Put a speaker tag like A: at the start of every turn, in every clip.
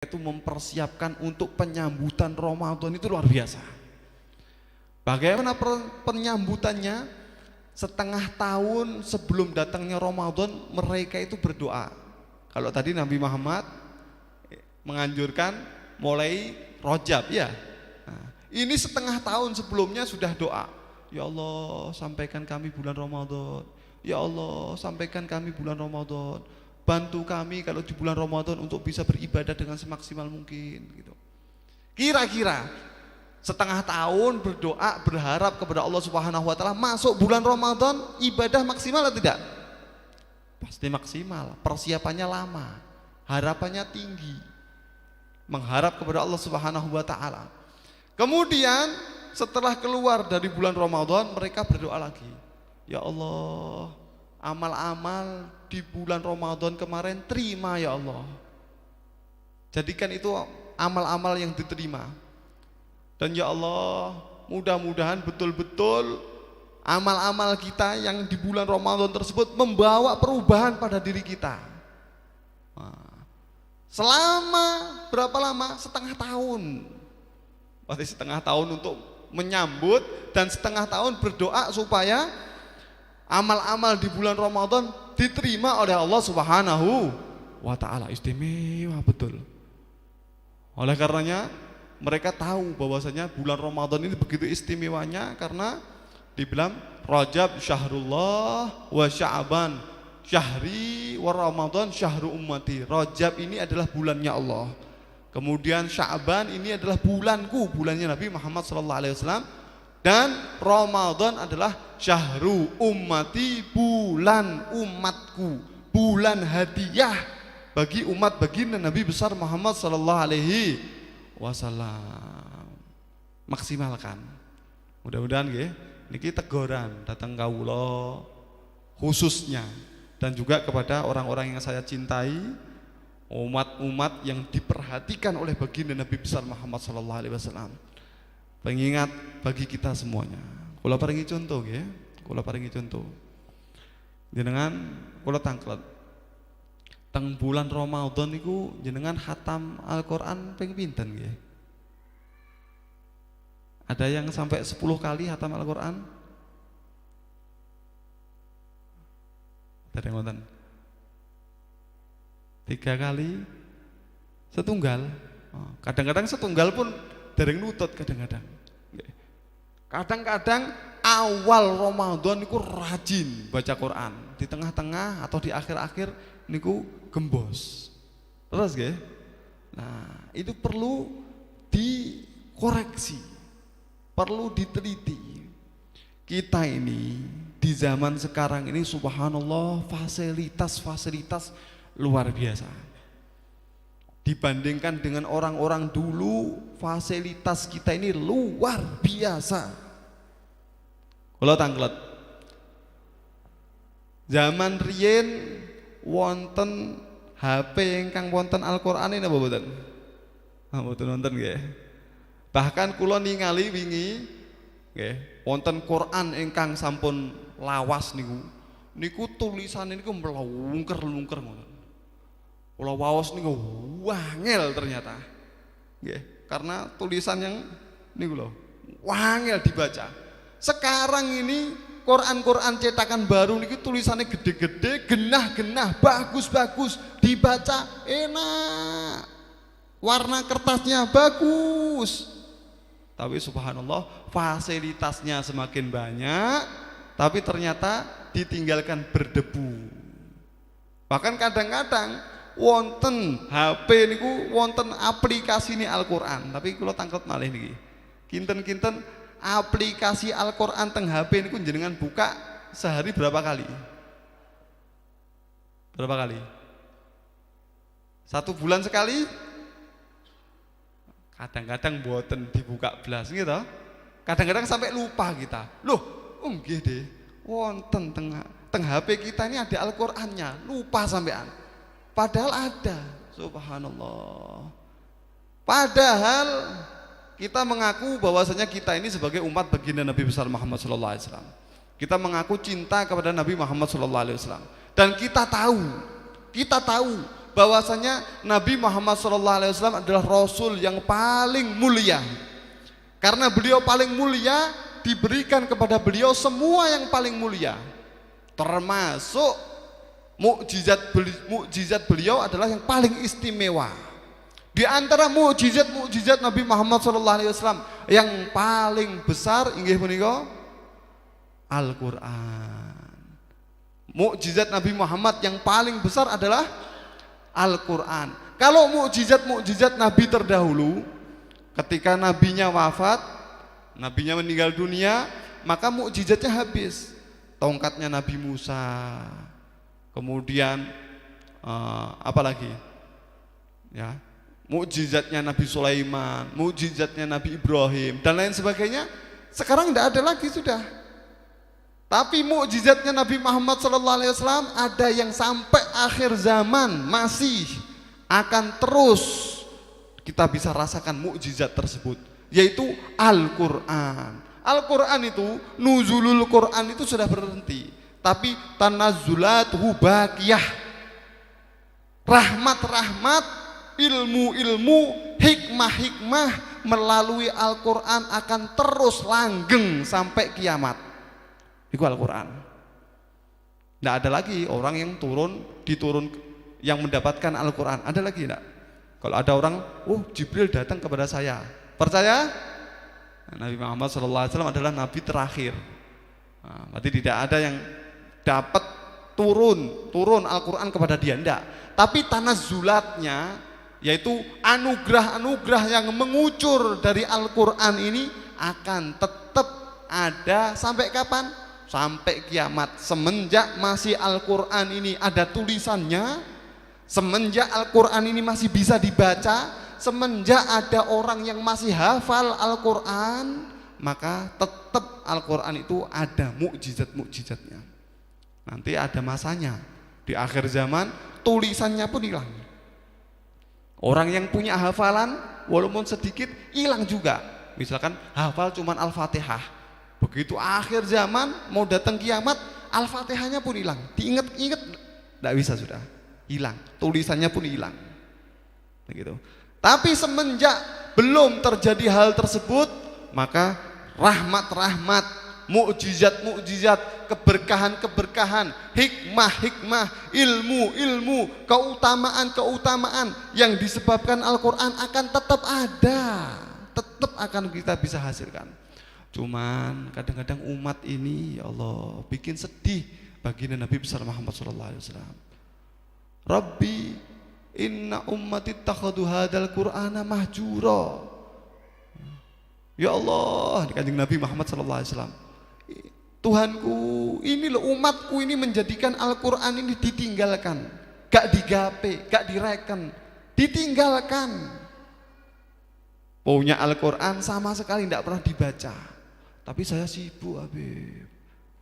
A: itu mempersiapkan untuk penyambutan Ramadan itu luar biasa. Bagaimana penyambutannya? Setengah tahun sebelum datangnya Ramadan mereka itu berdoa. Kalau tadi Nabi Muhammad menganjurkan mulai Rajab ya. Nah, ini setengah tahun sebelumnya sudah doa. Ya Allah, sampaikan kami bulan Ramadan. Ya Allah, sampaikan kami bulan Ramadan. Bantu kami kalau di bulan Ramadan untuk bisa beribadah dengan semaksimal mungkin gitu. Kira-kira setengah tahun berdoa berharap kepada Allah Subhanahu wa taala, masuk bulan Ramadan ibadah maksimal atau tidak? Pasti maksimal. Persiapannya lama, harapannya tinggi, mengharap kepada Allah Subhanahu wa taala. Kemudian setelah keluar dari bulan Ramadan mereka berdoa lagi. Ya Allah, amal-amal di bulan Ramadan kemarin terima ya Allah. Jadikan itu amal-amal yang diterima. Dan ya Allah, mudah-mudahan betul-betul amal-amal kita yang di bulan Ramadan tersebut membawa perubahan pada diri kita. Nah, selama berapa lama? Setengah tahun. Berarti setengah tahun untuk menyambut dan setengah tahun berdoa supaya amal-amal di bulan Ramadan diterima oleh Allah Subhanahu wa taala. Istimewa betul. Oleh karenanya mereka tahu bahwasanya bulan Ramadan ini begitu istimewanya karena dibilang Rajab syahrullah wa Sya'ban syahri wa Ramadan syahru ummati. Rajab ini adalah bulannya Allah. Kemudian Sya'ban ini adalah bulanku, bulannya Nabi Muhammad SAW. Dan Ramadan adalah syahru ummati, bulan umatku, bulan hadiah bagi umat baginda Nabi besar Muhammad SAW. Maksimalkan. Mudah-mudahan nggih niki teguran datang kawula khususnya dan juga kepada orang-orang yang saya cintai, umat-umat yang diperhatikan oleh baginda Nabi besar Muhammad SAW. Pengingat bagi kita semuanya. Kula paringi contoh nggih, kula paringi contoh. Jenengan kula tangklet. Teng bulan Ramadan niku jenengan khatam Al-Qur'an ping pinten nggih? Ada yang sampai 10 kali khatam Al-Qur'an? Ada yang ngoten? 3 kali? Setunggal? Kadang-kadang setunggal pun dereng nutut kadang-kadang. Kadang-kadang awal Ramadan niku rajin baca Quran, di tengah-tengah atau di akhir-akhir niku gembos. Terus nggih? Nah, itu perlu dikoreksi, perlu diteliti. Kita ini di zaman sekarang ini subhanallah fasilitas-fasilitas luar biasa. Dibandingkan dengan orang-orang dulu, fasilitas kita ini luar biasa. Kula tanglet. Zaman riyen wonten HP ingkang wonten Al-Qur'an napa mboten? Ah mboten wonten nggih. Bahkan kula ningali wingi nggih, wonten Quran ingkang sampun lawas niku. Niku tulisane niku mlungker-lungker ngoten. Kula waos niku wangel ternyata. Nggih, karena tulisan yang niku lho, wangel dibaca. Sekarang ini Quran-Quran cetakan baru niku tulisannya gede-gede, genah-genah, bagus-bagus, dibaca enak. Warna kertasnya bagus. Tapi subhanallah, fasilitasnya semakin banyak, tapi ternyata ditinggalkan berdebu. Bahkan kadang-kadang wonten HP niku wonten aplikasi ini Al-Qur'an, tapi kula tangkep malih niki. Kinten-kinten aplikasi Al-Qur'an teng HP niku jenengan buka sehari berapa kali? Berapa kali? 1 bulan sekali? Kadang-kadang mboten dibuka blas gitu. Kadang-kadang sampai lupa kita. Loh, nggih deh. Wonten teng HP kita ini ada Al-Qur'annya, lupa sampean. Padahal ada, subhanallah. Padahal kita mengaku bahwasanya kita ini sebagai umat baginda Nabi besar Muhammad SAW. Kita mengaku cinta kepada Nabi Muhammad SAW. Dan kita tahu bahwasanya Nabi Muhammad SAW adalah Rasul yang paling mulia. Karena beliau paling mulia, diberikan kepada beliau semua yang paling mulia, termasuk mukjizat beliau adalah yang paling istimewa. Di antara mukjizat Nabi Muhammad SAW yang paling besar inggih punika Al-Quran. Mukjizat Nabi Muhammad yang paling besar adalah Al-Quran. Kalau mukjizat Nabi terdahulu, ketika nabinya wafat, nabinya meninggal dunia, maka mukjizatnya habis. Tongkatnya Nabi Musa, kemudian apa lagi? Ya, mukjizatnya Nabi Sulaiman, mukjizatnya Nabi Ibrahim dan lain sebagainya. Sekarang tidak ada lagi sudah. Tapi mukjizatnya Nabi Muhammad SAW ada yang sampai akhir zaman masih akan terus kita bisa rasakan mukjizat tersebut, yaitu Al-Quran. Al-Quran itu, nuzulul Quran itu sudah berhenti, tapi tanazzulatuhu baqiyah. Rahmat-rahmat, ilmu-ilmu, hikmah-hikmah melalui Al-Quran akan terus langgeng sampai kiamat. Itu Al-Quran. Tidak ada lagi orang yang yang mendapatkan Al-Quran. Ada lagi tidak? Kalau ada orang, oh Jibril datang kepada saya, percaya? Nabi Muhammad SAW adalah Nabi terakhir. Nah, berarti tidak ada yang dapat turun Al-Quran kepada dia, tidak. Tapi tanazzulatnya, yaitu anugerah-anugerah yang mengucur dari Al-Quran ini akan tetap ada sampai kapan? Sampai kiamat. Semenjak masih Al-Quran ini ada tulisannya, semenjak Al-Quran ini masih bisa dibaca, semenjak ada orang yang masih hafal Al-Quran, maka tetap Al-Quran itu ada mukjizat-mukjizatnya. Nanti ada masanya, di akhir zaman tulisannya pun hilang. Orang yang punya hafalan walaupun sedikit hilang juga. Misalkan hafal cuman Al-Fatihah, begitu akhir zaman mau datang kiamat, Al-Fatihahnya pun hilang. Diingat-ingat tidak bisa, sudah hilang, tulisannya pun hilang. Begitu. Tapi semenjak belum terjadi hal tersebut, maka rahmat-rahmat, mukjizat-mukjizat, keberkahan-keberkahan, hikmah-hikmah, ilmu-ilmu, keutamaan-keutamaan yang disebabkan Al-Quran akan tetap ada, tetap akan kita bisa hasilkan. Cuman kadang-kadang umat ini, ya Allah, bikin sedih baginda Nabi besar Muhammad SAW. Rabbi inna ummati takhadu hadal Qur'ana mahjura. Ya Allah, di kanjeng Nabi Muhammad SAW, Tuhanku, ini loh umatku ini menjadikan Al-Quran ini ditinggalkan, gak digape, gak direken, ditinggalkan. Punya Al-Quran sama sekali tidak pernah dibaca. Tapi saya sibuk, Habib,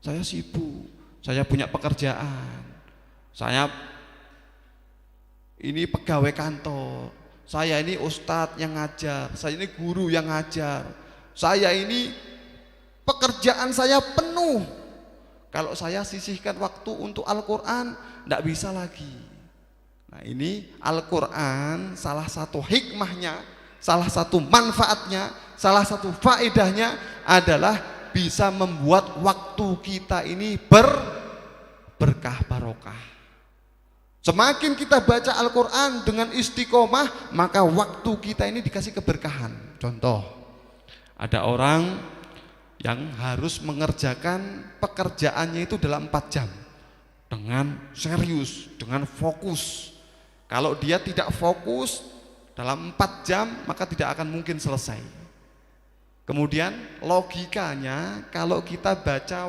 A: saya sibuk, saya punya pekerjaan, saya ini pegawai kantor, saya ini ustadz yang ngajar, saya ini guru yang ngajar, saya ini pekerjaan saya penuh. Kalau saya sisihkan waktu untuk Al-Quran, tidak bisa lagi. Nah, ini Al-Quran salah satu hikmahnya, salah satu manfaatnya, salah satu faedahnya adalah bisa membuat waktu kita ini berkah barokah. Semakin kita baca Al-Quran dengan istiqomah, maka waktu kita ini dikasih keberkahan. Contoh, ada orang yang harus mengerjakan pekerjaannya itu dalam 4 jam dengan serius, dengan fokus. Kalau dia tidak fokus dalam 4 jam, maka tidak akan mungkin selesai. Kemudian logikanya, kalau kita baca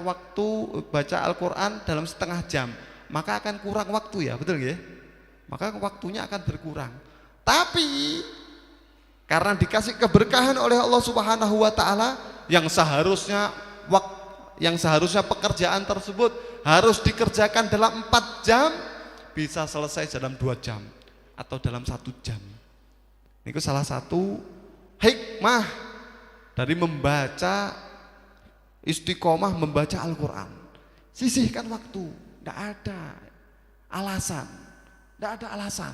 A: Al-Quran dalam setengah jam, maka akan kurang waktu, ya, betul ya? Maka waktunya akan berkurang. Tapi karena dikasih keberkahan oleh Allah Subhanahu wa taala, yang seharusnya pekerjaan tersebut harus dikerjakan dalam 4 jam, bisa selesai dalam 2 jam atau dalam 1 jam. Itu salah satu hikmah dari membaca istiqomah, membaca Al-Quran. Sisihkan waktu, tidak ada alasan, tidak ada alasan.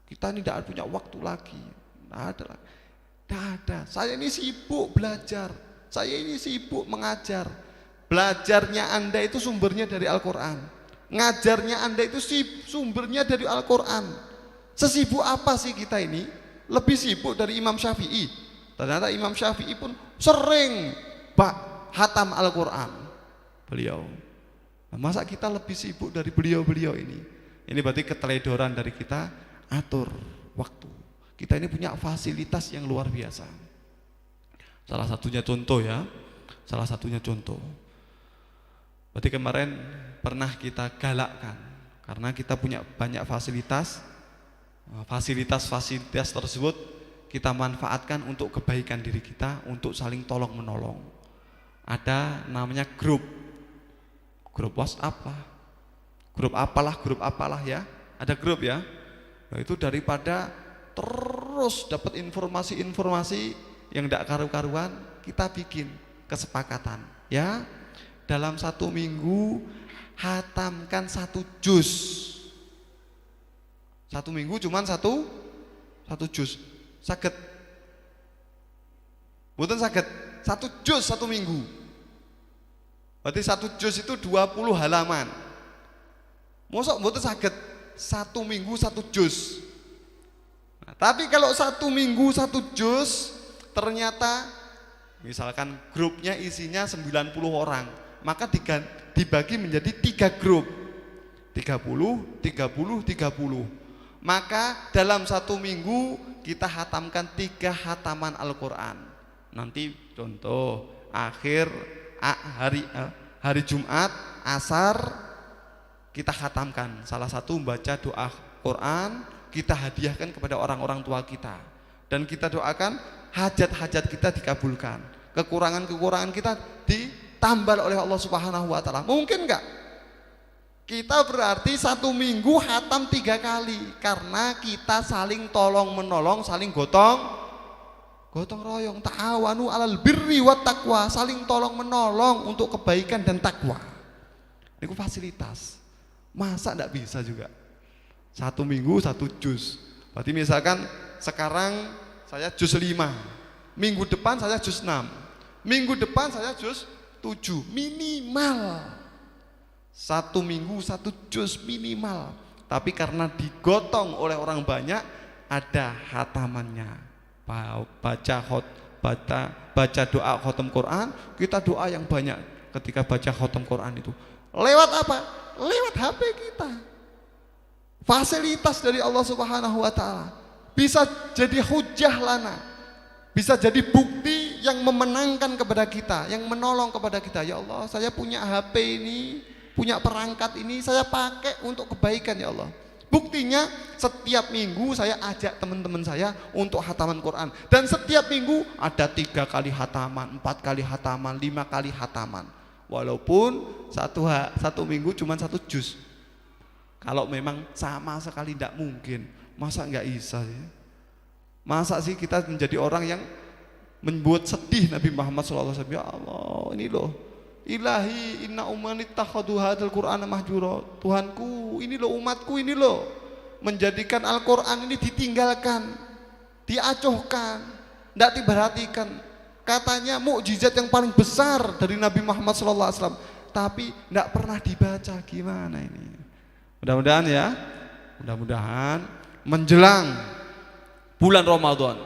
A: Kita ini tidak punya waktu lagi. Tidak ada. Saya ini sibuk belajar. Saya ini sibuk mengajar. Belajarnya Anda itu sumbernya dari Al-Quran. Ngajarnya Anda itu sumbernya dari Al-Quran. Sesibuk apa sih kita ini? Lebih sibuk dari Imam Syafi'i. Ternyata Imam Syafi'i pun sering hatam Al-Quran. Beliau. Masa kita lebih sibuk dari beliau-beliau ini? Ini berarti keteledoran dari kita atur waktu. Kita ini punya fasilitas yang luar biasa. Salah satunya contoh ya. Salah satunya contoh. Berarti kemarin pernah kita galakkan karena kita punya banyak fasilitas. Fasilitas tersebut kita manfaatkan untuk kebaikan diri kita, untuk saling tolong menolong. Ada namanya grup WhatsApp lah, grup apalah ya, ada grup ya. Nah, itu daripada terus dapat informasi-informasi yang tidak karu-karuan, kita bikin kesepakatan ya, dalam 1 minggu hatamkan 1 juz. 1 minggu cuman satu juz. Saged? Mboten saged. 1 juz 1 minggu. Berarti 1 juz itu 20 halaman. Mosok mboten saged 1 minggu 1 juz. Nah, tapi kalau 1 minggu 1 juz, ternyata misalkan grupnya isinya 90 orang, maka dibagi menjadi 3 grup. 30. Maka dalam 1 minggu kita hatamkan 3 hataman Al-Quran. Nanti contoh akhir hari Jumat asar kita khatamkan salah satu membaca doa Quran, kita hadiahkan kepada orang-orang tua kita dan kita doakan hajat-hajat kita dikabulkan, kekurangan-kekurangan kita ditambal oleh Allah Subhanahu wa taala. Mungkin enggak? Kita berarti 1 minggu hatam 3 kali karena kita saling tolong menolong, saling gotong royong, ta'awanu 'alal birri wat taqwa, saling tolong menolong untuk kebaikan dan takwa. Ini fasilitas. Masa enggak bisa juga? 1 minggu 1 juz. Berarti misalkan sekarang saya juz 5, minggu depan saya juz 6, minggu depan saya juz 7 minimal. 1 minggu 1 juz minimal. Tapi karena digotong oleh orang banyak, ada hatamannya. Baca doa khotam Quran, kita doa yang banyak ketika baca khotam Quran itu. Lewat apa? Lewat HP kita. Fasilitas dari Allah Subhanahu wa taala. Bisa jadi hujjah lana. Bisa jadi bukti yang memenangkan kepada kita, yang menolong kepada kita. Ya Allah, saya punya HP ini, punya perangkat ini, saya pakai untuk kebaikan ya Allah. Buktinya setiap minggu saya ajak teman-teman saya untuk hataman Quran. Dan setiap minggu ada 3 kali hataman, 4 kali hataman, 5 kali hataman. Walaupun satu minggu cuma 1 juz. Kalau memang sama sekali tidak mungkin, masa enggak bisa ya? Masa sih kita menjadi orang yang membuat sedih Nabi Muhammad SAW. Ya Allah, ini loh, Ilahi inna umani takhadu hadal Qur'ana mahjura. Tuhanku, ini loh umatku ini loh menjadikan Al-Quran ini ditinggalkan, diacuhkan, tidak diperhatikan. Katanya mukjizat yang paling besar dari Nabi Muhammad SAW, tapi tidak pernah dibaca. Gimana ini? Mudah-mudahan ya, mudah-mudahan menjelang bulan Ramadan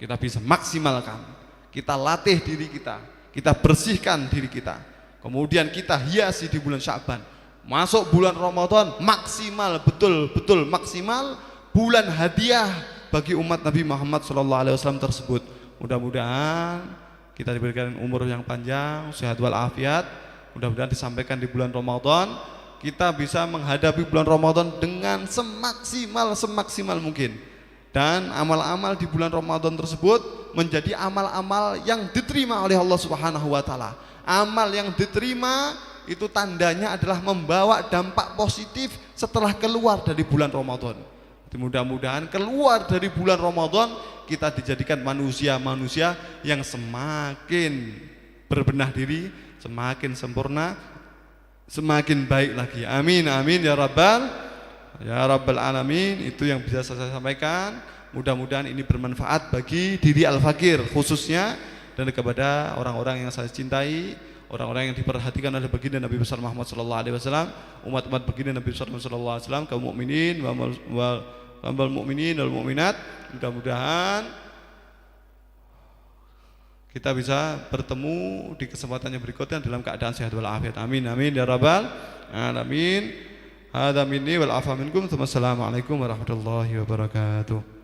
A: kita bisa maksimalkan, kita latih diri kita bersihkan diri kita, kemudian kita hiasi di bulan Sya'ban. Masuk bulan Ramadan maksimal, betul-betul maksimal, bulan hadiah bagi umat Nabi Muhammad SAW tersebut. Mudah-mudahan kita diberikan umur yang panjang, sehat walafiat. Mudah-mudahan disampaikan di bulan Ramadan, kita bisa menghadapi bulan Ramadan dengan semaksimal mungkin. Dan amal-amal di bulan Ramadan tersebut menjadi amal-amal yang diterima oleh Allah Subhanahu wa taala. Amal yang diterima itu tandanya adalah membawa dampak positif setelah keluar dari bulan Ramadan. Mudah-mudahan keluar dari bulan Ramadan kita dijadikan manusia-manusia yang semakin berbenah diri, semakin sempurna, semakin baik lagi. Amin amin ya rabbal Ya Rabbal Alamin, itu yang bisa saya sampaikan. Mudah-mudahan ini bermanfaat bagi diri Al-Fakir khususnya, dan kepada orang-orang yang saya cintai, orang-orang yang diperhatikan oleh baginda Nabi besar Muhammad sallallahu alaihi wasallam, umat-umat baginda Nabi besar Muhammad sallallahu alaihi wasallam, kaum mukminin wal mukminin wal mukminat. Mudah-mudahan kita bisa bertemu di kesempatan yang berikutnya dalam keadaan sehat walafiat. Amin amin ya rabbal alamin. Hadza minni wal afa minkum. Assalamualaikum warahmatullahi wabarakatuh.